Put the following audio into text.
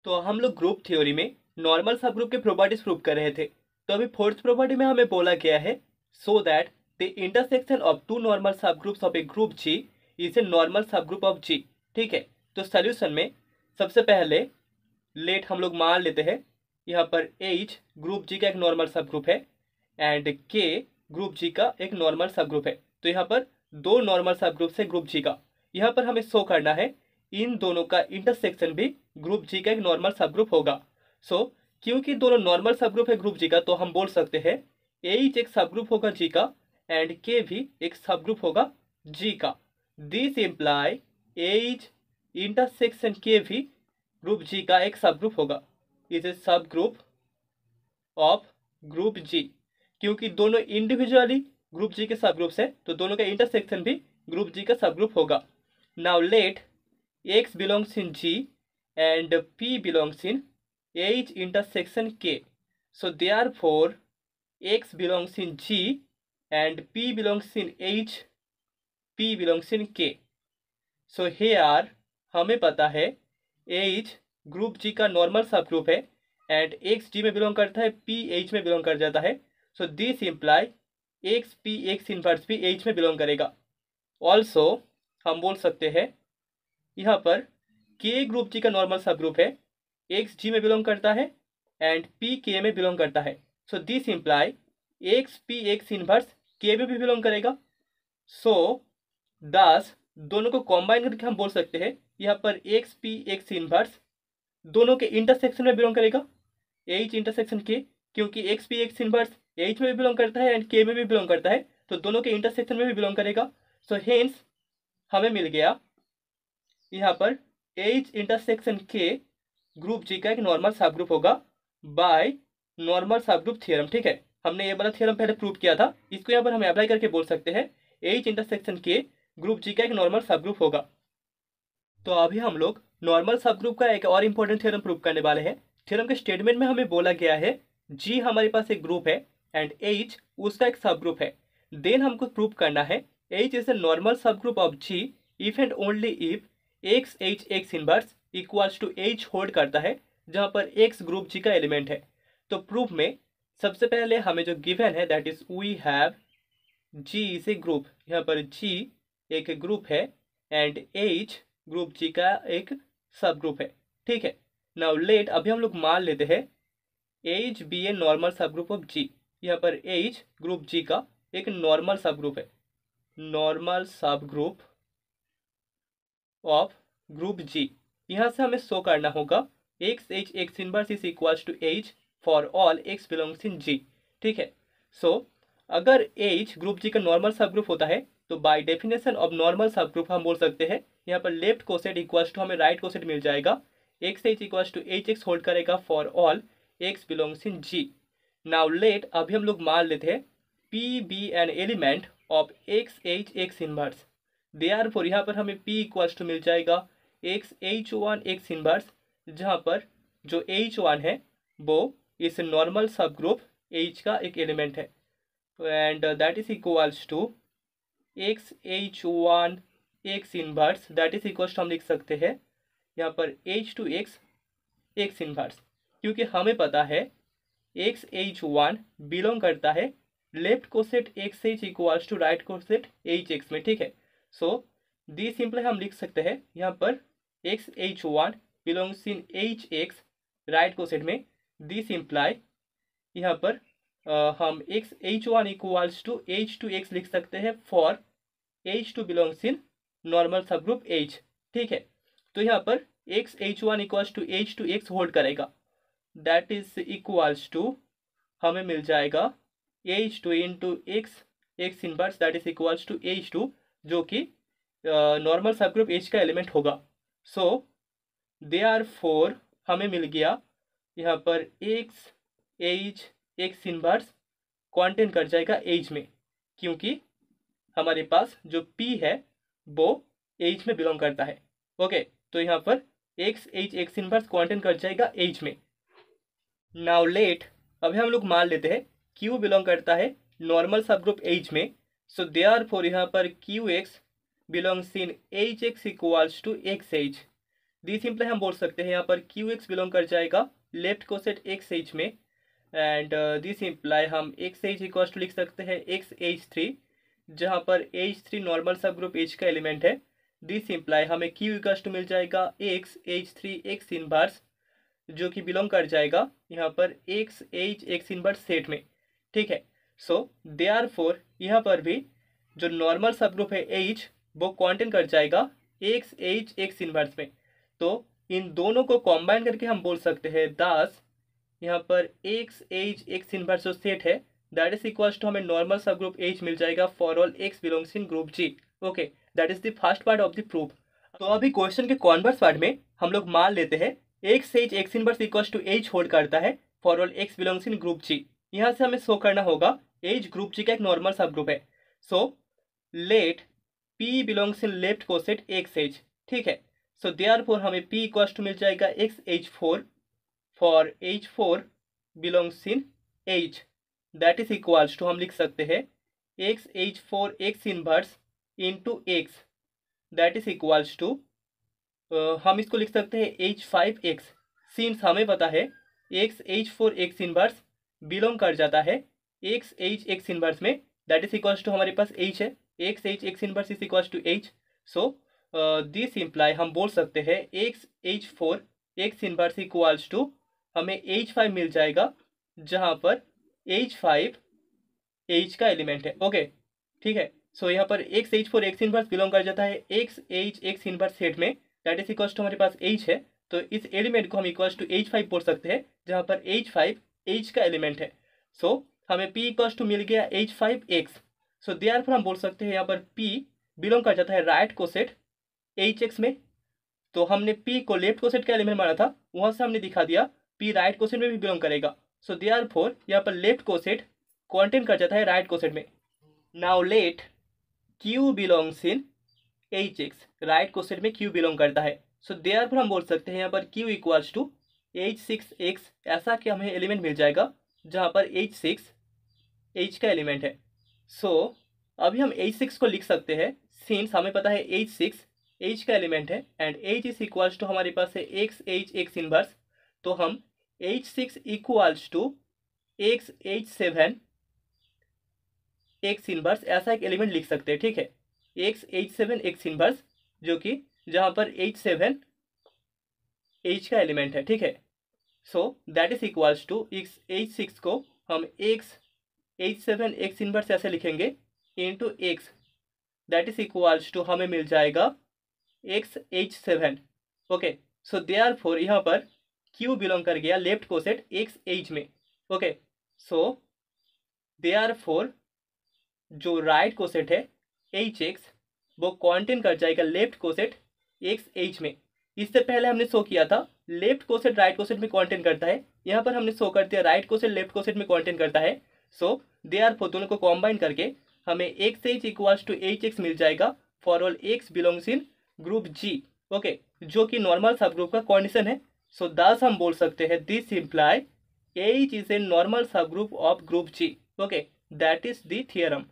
तो हम लोग ग्रुप थ्योरी में नॉर्मल सब ग्रुप के प्रॉपर्टीज प्रूव कर रहे थे। तो अभी फोर्थ प्रॉपर्टी में हमें बोला गया है so that the intersection of two normal subgroups of a group G is a normal subgroup of G. ठीक है, तो सोल्यूशन में सबसे पहले लेट हम लोग मान लेते हैं यहाँ पर एच ग्रुप जी का एक नॉर्मल सब ग्रुप है एंड के ग्रुप जी का एक नॉर्मल सब ग्रुप है। तो यहाँ पर दो नॉर्मल सब ग्रुप है ग्रुप जी का। यहाँ पर हमें शो करना है इन दोनों का इंटरसेक्शन भी ग्रुप जी का एक नॉर्मल सब ग्रुप होगा। सो क्योंकि दोनों नॉर्मल सब ग्रुप है ग्रुप जी का, तो हम बोल सकते हैं एच एक सब ग्रुप होगा जी का एंड के भी एक सब ग्रुप होगा जी का। दिस इम्प्लाई एच इंटरसेक्शन के भी ग्रुप जी का एक सब ग्रुप होगा, इज ए सब ग्रुप ऑफ ग्रुप जी। क्योंकि दोनों इंडिविजुअली ग्रुप जी के सब ग्रुप्स है तो दोनों का इंटरसेक्शन भी ग्रुप जी का सब ग्रुप होगा। Now let x belongs in G and P belongs in H intersection K. So therefore x belongs in G and P belongs in H, P belongs in K. So here हमें पता है H group G का normal subgroup है and x G में belong करता है, P H में belong कर जाता है। सो this imply x P x inverse भी H में बिलोंग करेगा। ऑल्सो हम बोल सकते हैं यहाँ पर के ग्रुप जी का नॉर्मल सब ग्रुप है, एक्स जी में बिलोंग करता है एंड पी के में बिलोंग करता है। सो this imply x P x inverse के में भी बिलोंग करेगा। सो दस दोनों को कॉम्बाइन करके हम बोल सकते हैं यहाँ पर एक्स पी एक्स इनवर्स दोनों के इंटरसेक्शन में बिलोंग करेगा, एच इंटरसेक्शन के, क्योंकि x P x inverse H में भी बिलोंग करता है एंड के में भी बिलोंग करता है तो दोनों के इंटरसेक्शन में भी बिलोंग करेगा। सो हेंस हमें मिल गया यहाँ पर H इंटरसेक्शन के ग्रुप जी का एक नॉर्मल सब ग्रुप होगा बाय नॉर्मल सब ग्रुप थ्योरम। ठीक है, हमने ये वाला थ्योरम पहले प्रूव किया था, इसको यहाँ पर हम अप्लाई करके बोल सकते हैं H इंटरसेक्शन के ग्रुप जी का एक नॉर्मल सब ग्रुप होगा। तो अभी हम लोग नॉर्मल सब ग्रुप का एक और इंपॉर्टेंट थ्योरम प्रूव करने वाले हैं। थ्योरम के स्टेटमेंट में हमें बोला गया है G हमारे पास एक ग्रुप है एंड H उसका एक सब ग्रुप है। देन हमको प्रूव करना है H is a normal subgroup of G if and only if X H X inverse equals to H hold करता है जहां पर एक्स ग्रुप जी का एलिमेंट है। तो प्रूफ में सबसे पहले हमें जो गिवन है that is we have G is a group, यहाँ पर जी एक ग्रुप है एंड एच ग्रुप जी का एक सब ग्रुप है। ठीक है, नाउ लेट अभी हम लोग मान लेते हैं H B A normal subgroup of जी। यहाँ पर एच ग्रुप जी का एक नॉर्मल सब ग्रुप है, normal subgroup of group जी। यहां से हमें शो करना होगा X H X inverse is equals to H for all X belongs in G. ठीक है, सो अगर एच ग्रुप जी का नॉर्मल सब ग्रुप होता है तो by definition of normal subgroup हम बोल सकते हैं यहाँ पर लेफ्ट कोसेट इक्वल्स टू हमें राइट कोसेट मिल जाएगा, X H equals to H X hold करेगा for all X belongs in G. Now let अभी हम लोग मान लेते हैं P be an element of X H X inverse. Therefore यहाँ पर हमें P इक्वल्स टू मिल जाएगा X H one X inverse, जहाँ पर जो H1 है वो इस नॉर्मल सब ग्रुप H का एक एलिमेंट है and that is equals to X H one X inverse, that is equals to हम लिख सकते हैं यहाँ पर H2 एक्स एक्स इनवर्स, क्योंकि हमें पता है एक्स एच वन बिलोंग करता है left coset X H equals to right coset H X में। ठीक है, सो दी सिंपल हम लिख सकते हैं यहाँ पर X H one belongs in H X right coset में। दिस इम्प्लाई यहाँ पर हम X H one equals to H two X लिख सकते हैं for H two belongs in normal subgroup H. ठीक है, तो यहाँ पर X H one equals to H two X hold करेगा, दैट इज इक्वल्स टू हमें मिल जाएगा H two into X X inverse, that is equals to H to जो कि नॉर्मल सब ग्रुप एच का एलिमेंट होगा। सो देयरफॉर हमें मिल गया यहाँ पर एक्स एच एक्स इनवर्स क्वांटेन कर जाएगा एच में, क्योंकि हमारे पास जो P है वो एच में बिलोंग करता है। ओके, तो यहाँ पर एक्स एच एक्स इनवर्स क्वांटेन कर जाएगा एच में। नाउ लेट अभी हम लोग मान लेते हैं Q बिलोंग करता है नॉर्मल सब ग्रुप एच में। सो देयरफॉर यहाँ पर Q X belongs in H X equals to X H, this imply हम बोल सकते हैं यहाँ पर क्यू एक्स बिलोंग कर जाएगा लेफ्ट कोसेट एक्स एच में, एंड दिस इंप्लाई हम एक्स एच इक्वल टू लिख सकते हैं एक्स एच थ्री, जहाँ पर H three normal subgroup H का एलिमेंट है। दिस इंप्लाई हमें क्यू इक्वल टू मिल जाएगा X H three x inverse, जो कि बिलोंग कर जाएगा यहाँ पर X H X inverse set में, ठीक है। सो देयरफॉर यहाँ पर भी जो नॉर्मल सब ग्रुप है एच वो कॉन्टेन कर जाएगा एक्स एच एक्स इनवर्स में। तो इन दोनों को कॉम्बाइन करके हम बोल सकते हैं दास यहाँ पर एक्स एच एक्स इनवर्स जो सेट है दैट इज इक्वल्स टू हमें नॉर्मल सब ग्रुप एच मिल जाएगा for all X belongs in group G. Okay, that is the first part of the proof. तो अभी क्वेश्चन के कॉन्वर्स पार्ट में हम लोग मान लेते हैं X H X inverse equals to H hold करता है for all X belongs in group G. यहाँ से हमें शो करना होगा एच ग्रुप जी का एक नॉर्मल सब ग्रुप है। So let P belongs in left coset X H, ठीक है। सो देयरफॉर हमें पी इक्वल्स टू मिल जाएगा X H four for H four belongs in H, that is equals to हम लिख सकते हैं X H four X inverse into X, that is equals to हम इसको लिख सकते हैं एच फाइव एक्स, सिंस हमें पता है X H four X inverse belong कर जाता है एक्स एच एक्स इनवर्स में, दैट इज इक्वल्स टू हमारे पास एच है, X H X inverse is equals to H. So this imply हम बोल सकते हैं X H four X inverse equals to हमें एच फाइव मिल जाएगा, जहाँ पर एच फाइव एच का एलिमेंट है। ओके, ठीक है। सो यहाँ पर X H four X inverse belong कर जाता है X H X inverse set में, दैट इज इक्वल्स टू हमारे पास एच है। तो इस एलिमेंट को हम इक्वल्स टू एच फाइव बोल सकते हैं, जहाँ पर एच फाइव एच का एलिमेंट है। सो हमें पी इक्वल्स टू मिल गया H five x. So therefore हम बोल सकते हैं यहाँ पर पी बिलोंग कर जाता है राइट कोसेट एच एक्स में। तो हमने पी को लेफ्ट कोसेट का एलिमेंट माना था, वहां से हमने दिखा दिया पी राइट कोसेट में भी बिलोंग करेगा। सो देयरफॉर यहाँ पर लेफ्ट कोसेट कॉन्टेन कर जाता है राइट कोसेट में। Now let Q belongs in H X, right coset में क्यू बिलोंग करता है। सो देयरफॉर हम बोल सकते हैं यहाँ पर Q equals to H six X, ऐसा कि हमें एलिमेंट मिल जाएगा जहाँ पर एच सिक्स एच का एलिमेंट है। सो अभी हम एच सिक्स को लिख सकते हैं, सिंस हमें पता है एच सिक्स एच का एलिमेंट है and H is equals to हमारे पास है एक्स एच एक्स इनवर्स। तो हम H six equals to X H seven X inverse ऐसा एक एलिमेंट लिख सकते हैं, ठीक है। X H seven X inverse, जो कि जहाँ पर एच सेवन एच का एलिमेंट है, ठीक है। So that is equals to X H six को हम X H seven X inverse ऐसे लिखेंगे into X, that is equals to हमें मिल जाएगा X H seven. Okay, so therefore यहाँ पर क्यू बिलोंग कर गया लेफ्ट कोसेट एक्स एच में। ओके, सो देयरफॉर जो राइट कोसेट है एच एक्स वो कॉन्टेन कर जाएगा लेफ्ट कोसेट एक्स एच में। इससे पहले हमने शो किया था लेफ्ट कोसेट राइट कोसेट में कॉन्टेन करता है, यहाँ पर हमने शो कर दिया राइट कोसेट लेफ्ट कोसेट में कॉन्टेन करता है। सो देयरफॉर दोनों को कॉम्बाइन करके हमें X H equals to H X मिल जाएगा for all X belongs in group G. Okay, जो कि नॉर्मल सब ग्रुप का कंडीशन है। सो दस हम बोल सकते हैं this imply H is a normal subgroup of group G. Okay, that is the theorem.